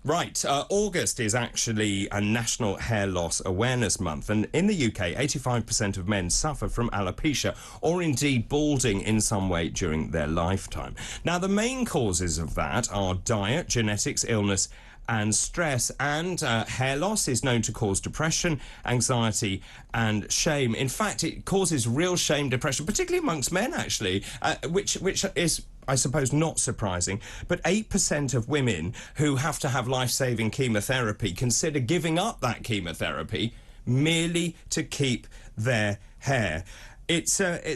Right. August is actually a National Hair Loss Awareness Month, and in the UK, 85% of men suffer from alopecia or indeed balding in some way during their lifetime. Now, the main causes of that are diet, genetics, illness, and stress, and hair loss is known to cause depression, anxiety, and shame. In fact, it causes real shame, depression, particularly amongst men, actually, which is, I suppose, not surprising. But 8% of women who have to have life-saving chemotherapy consider giving up that chemotherapy merely to keep their hair.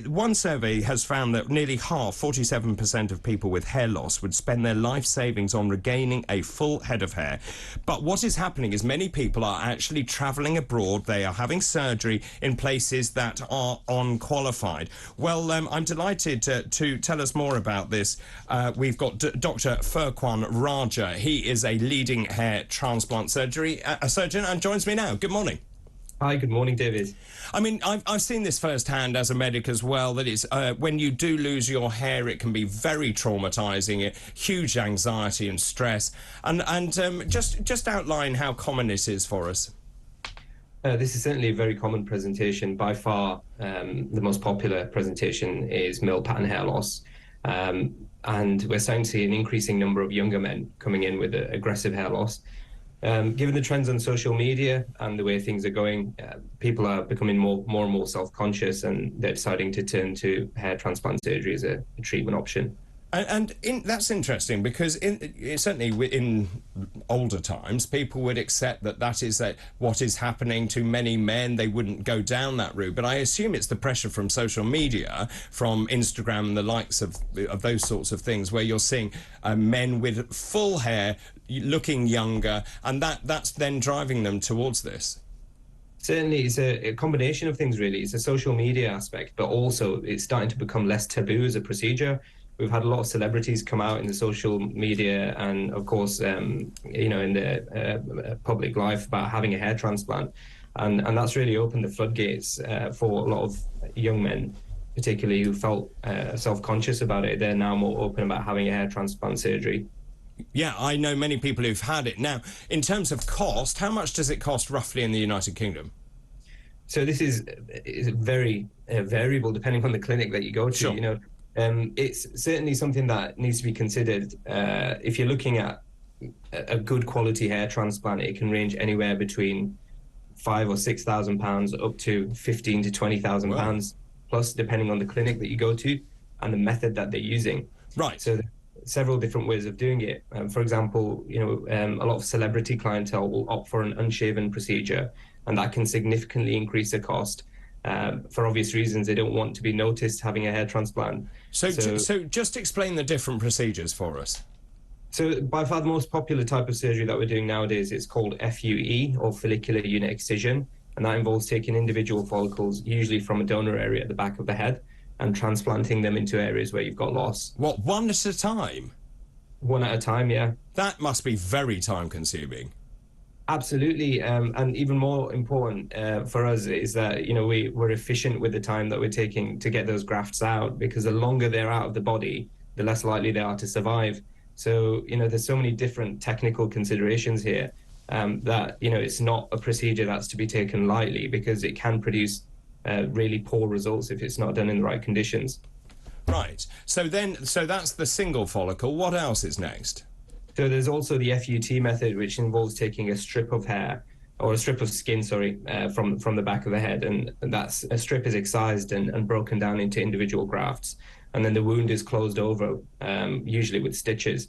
One survey has found that nearly half, 47% of people with hair loss would spend their life savings on regaining a full head of hair. But what is happening is many people are actually travelling abroad. They are having surgery in places that are unqualified. Well, I'm delighted to tell us more about this. We've got Dr. Furquan Raja. He is a leading hair transplant surgeon and joins me now. Good morning. Hi, good morning, David. I mean, I've seen this firsthand as a medic as well, that it's when you do lose your hair, it can be very traumatising, huge anxiety and stress. And just outline how common it is for us. This is certainly a very common presentation. By far, the most popular presentation is male pattern hair loss. And we're starting to see an increasing number of younger men coming in with aggressive hair loss. Given the trends on social media and the way things are going, people are becoming more and more self-conscious, and they're deciding to turn to hair transplant surgery as a treatment option. That's interesting, because certainly in older times, people would accept that is what is happening to many men. They wouldn't go down that route. But I assume it's the pressure from social media, from Instagram and the likes of those sorts of things, where you're seeing men with full hair looking younger, and that's then driving them towards this. Certainly, it's a combination of things, really. It's a social media aspect, but also it's starting to become less taboo as a procedure. We've had a lot of celebrities come out in the social media and, of course, in the public life about having a hair transplant. And that's really opened the floodgates for a lot of young men, particularly who felt self-conscious about it. They're now more open about having a hair transplant surgery. Yeah, I know many people who've had it. Now, in terms of cost, how much does it cost roughly in the United Kingdom? So this is very variable depending on the clinic that you go to. Sure. You know, it's certainly something that needs to be considered. If you're looking at a good quality hair transplant, it can range anywhere between £5,000 or £6,000 up to £15,000 to £20,000 plus, depending on the clinic that you go to and the method that they're using. Right. So several different ways of doing it. For example, a lot of celebrity clientele will opt for an unshaven procedure, and that can significantly increase the cost. For obvious reasons, they don't want to be noticed having a hair transplant. So just explain the different procedures for us. So by far the most popular type of surgery that we're doing nowadays is called FUE, or follicular unit excision, and that involves taking individual follicles, usually from a donor area at the back of the head, and transplanting them into areas where you've got loss. What, one at a time? One at a time, yeah. That must be very time-consuming. Absolutely, and even more important for us is that we're efficient with the time that we're taking to get those grafts out, because the longer they're out of the body, the less likely they are to survive. So there's so many different technical considerations here that it's not a procedure that's to be taken lightly, because it can produce really poor results if it's not done in the right conditions. Right. So that's the single follicle. What else is next? So there's also the FUT method, which involves taking a strip of hair, or a strip of skin, from the back of the head, and that's a strip is excised and broken down into individual grafts, and then the wound is closed over, usually with stitches,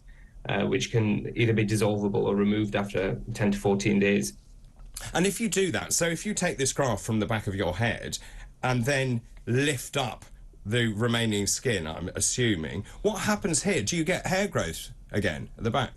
which can either be dissolvable or removed after 10 to 14 days. And if you do that, so if you take this graft from the back of your head and then lift up the remaining skin, I'm assuming, what happens here? Do you get hair growth again at the back?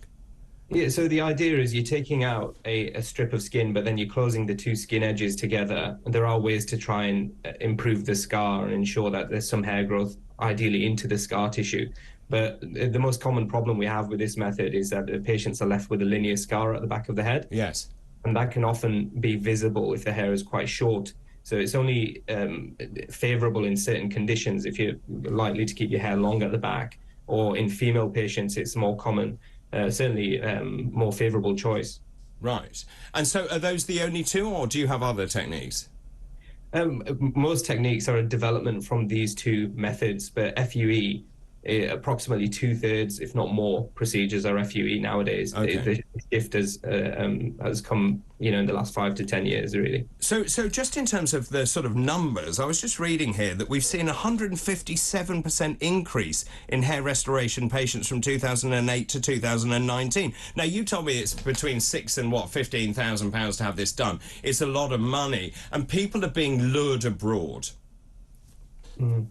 Yeah, so the idea is you're taking out a strip of skin, but then you're closing the two skin edges together. And there are ways to try and improve the scar and ensure that there's some hair growth, ideally into the scar tissue. But the most common problem we have with this method is that the patients are left with a linear scar at the back of the head. Yes. And that can often be visible if the hair is quite short. So it's only favorable in certain conditions if you're likely to keep your hair long at the back, or in female patients, it's more common certainly more favourable choice. Right. And so are those the only two, or do you have other techniques? Most techniques are a development from these two methods, but FUE, approximately two-thirds, if not more, procedures are FUE nowadays. Okay. The shift has come, in the last 5 to 10 years, really. So just in terms of the sort of numbers, I was just reading here that we've seen a 157% increase in hair restoration patients from 2008 to 2019. Now, you told me it's between £6,000 and £15,000 to have this done. It's a lot of money, and people are being lured abroad. Mm.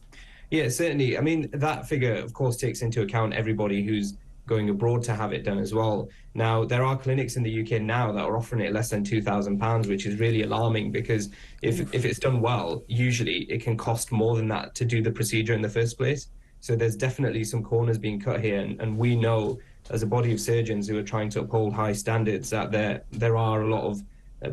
Yeah, certainly. I mean, that figure, of course, takes into account everybody who's going abroad to have it done as well. Now, there are clinics in the UK now that are offering it less than £2,000, which is really alarming because if it's done well, usually it can cost more than that to do the procedure in the first place. So there's definitely some corners being cut here, and we know as a body of surgeons who are trying to uphold high standards that there are a lot of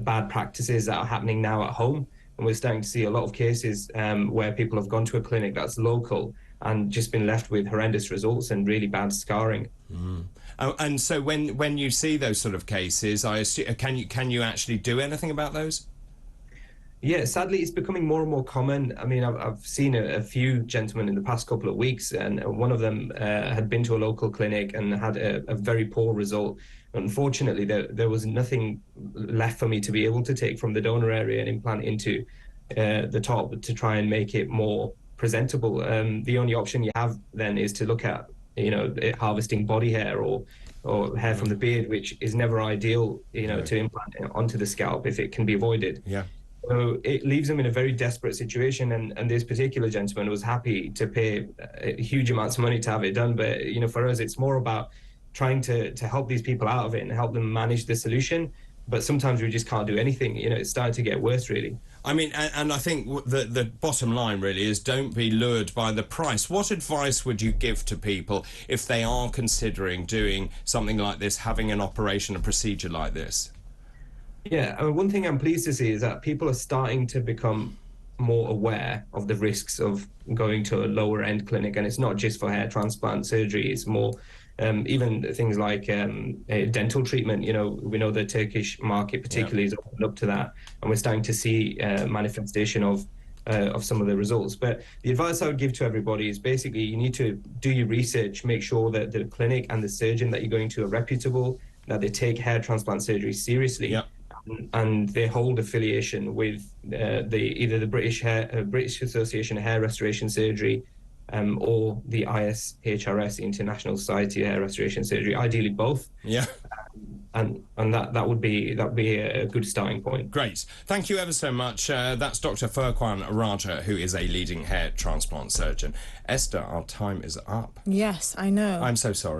bad practices that are happening now at home. And we're starting to see a lot of cases where people have gone to a clinic that's local and just been left with horrendous results and really bad scarring. Mm. Oh, and so when you see those sort of cases, I assume, can you actually do anything about those? Yeah, sadly, it's becoming more and more common. I mean, I've seen a few gentlemen in the past couple of weeks, and one of them had been to a local clinic and had a very poor result. Unfortunately, there was nothing left for me to be able to take from the donor area and implant into the top to try and make it more presentable. The only option you have then is to look at, harvesting body hair or hair from the beard, which is never ideal, to implant onto the scalp if it can be avoided. Yeah. So it leaves them in a very desperate situation, and this particular gentleman was happy to pay huge amounts of money to have it done. But for us, it's more about trying to help these people out of it and help them manage the solution. But sometimes we just can't do anything. It's starting to get worse, really. I mean, and I think the bottom line really is don't be lured by the price. What advice would you give to people if they are considering doing something like this, having an operation, a procedure like this? Yeah, I mean, one thing I'm pleased to see is that people are starting to become more aware of the risks of going to a lower end clinic, and it's not just for hair transplant surgery. It's more even things like dental treatment. We know the Turkish market particularly is opened up to that, and we're starting to see manifestation of some of the results. But the advice I would give to everybody is basically you need to do your research, make sure that the clinic and the surgeon that you're going to are reputable, that they take hair transplant surgery seriously. Yeah. And they hold affiliation with either the British Association of Hair Restoration Surgery or the ISHRS, the International Society of Hair Restoration Surgery. Ideally, both. Yeah. And that would be a good starting point. Great. Thank you ever so much. That's Dr. Furquan Raja, who is a leading hair transplant surgeon. Esther, our time is up. Yes, I know. I'm so sorry.